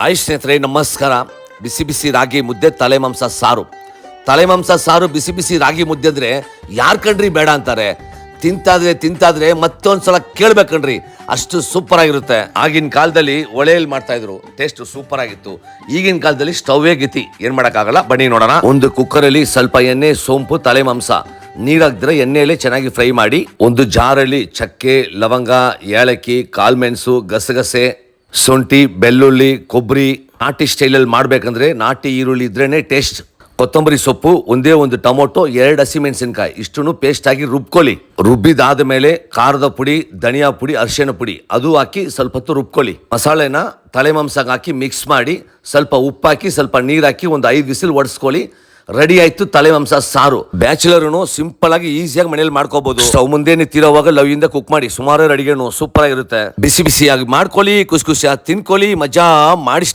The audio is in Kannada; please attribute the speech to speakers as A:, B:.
A: ಹಾಯ್ ಸ್ನೇಹಿತರೆ, ನಮಸ್ಕಾರ. ಬಿಸಿ ಬಿಸಿ ರಾಗಿ ಮುದ್ದೆ, ತಲೆ ಮಾಂಸ ಸಾರು. ತಲೆ ಮಾಂಸ ಸಾರು, ಬಿಸಿ ಬಿಸಿ ರಾಗಿ ಮುದ್ದೆ ಅಂದರೆ ಯಾರು ಕಣ್ರಿ ಬೇಡ ಅಂತಾರೆ. ತಿಂತಾದ್ರೆ ಮತ್ತೊಂದ್ಸಲ ಕೇಳ್ಬೇಕಣ್ರಿ, ಅಷ್ಟು ಸೂಪರ್ ಆಗಿರುತ್ತೆ. ಆಗಿನ ಕಾಲದಲ್ಲಿ ಒಲೆಯಲ್ಲಿ ಮಾಡ್ತಾ ಇದ್ರು, ಟೇಸ್ಟ್ ಸೂಪರ್ ಆಗಿತ್ತು. ಈಗಿನ ಕಾಲದಲ್ಲಿ ಸ್ಟವ್ವೇ ಗತಿ, ಏನ್ ಮಾಡಕ್ಕಾಗಲ್ಲ. ಬನ್ನಿ ನೋಡೋಣ. ಒಂದು ಕುಕ್ಕರಲ್ಲಿ ಸ್ವಲ್ಪ ಎಣ್ಣೆ, ಸೋಂಪು, ತಲೆ ಮಾಂಸ ನೀರಾಗ್ದ್ರೆ ಎಣ್ಣೆಯಲ್ಲಿ ಚೆನ್ನಾಗಿ ಫ್ರೈ ಮಾಡಿ. ಒಂದು ಜಾರಲ್ಲಿ ಚಕ್ಕೆ, ಲವಂಗ, ಏಲಕ್ಕಿ, ಕಾಳ್ಮೆಣಸು, ಗಸಗಸೆ, ಶುಂಠಿ, ಬೆಳ್ಳುಳ್ಳಿ, ಕೊಬ್ಬರಿ. ನಾಟಿ ಸ್ಟೈಲಲ್ಲಿ ಮಾಡ್ಬೇಕಂದ್ರೆ ನಾಟಿ ಈರುಳ್ಳಿ ಇದ್ರೇನೆ ಟೇಸ್ಟ್. ಕೊತ್ತಂಬರಿ ಸೊಪ್ಪು, ಒಂದೇ ಒಂದು ಟೊಮೊಟೊ, 2 ಹಸಿಮೆಣಸಿನಕಾಯಿ ಇಷ್ಟನ್ನು ಪೇಸ್ಟ್ ಆಗಿ ರುಬ್ಕೊಳ್ಳಿ. ರುಬ್ಬಿದಾದ ಮೇಲೆ ಖಾರದ ಪುಡಿ, ಧನಿಯಾ ಪುಡಿ, ಅರಿಶಿಣ ಪುಡಿ ಅದು ಹಾಕಿ ಸ್ವಲ್ಪ ಹೊತ್ತು ರುಬ್ಕೊಳ್ಳಿ. ಮಸಾಲೆನ ತಲೆ ಮಾಂಸಕ್ಕೆ ಹಾಕಿ ಮಿಕ್ಸ್ ಮಾಡಿ, ಸ್ವಲ್ಪ ಉಪ್ಪು ಹಾಕಿ, ಸ್ವಲ್ಪ ನೀರು ಹಾಕಿ ಒಂದು 5 ವಿಸಿಲ್ ಒಡಿಸ್ಕೊಳ್ಳಿ. ರೆಡಿ ಆಯ್ತು ತಲೆ ಮಾಂಸ ಸಾರು. ಬ್ಯಾಚುಲರ್ನು ಸಿಂಪಲ್ ಆಗಿ ಈಸಿಯಾಗಿ ಮನೇಲಿ ಮಾಡ್ಕೋಬಹುದು. ಸ್ಟವ್ ಮುಂದೆ ನಿಂತಿರೋವಾಗ ಲವ್ ಇಂದ ಕುಕ್ ಮಾಡಿ ಸುಮಾರು ಅಡಿಗೆನು ಸೂಪರ್ ಆಗಿರುತ್ತೆ. ಬಿಸಿ ಬಿಸಿಯಾಗಿ ಮಾಡ್ಕೊಳ್ಳಿ, ಖುಷಿಯಾಗಿ ತಿನ್ಕೊಳ್ಳಿ, ಮಜಾ ಮಾಡಿ.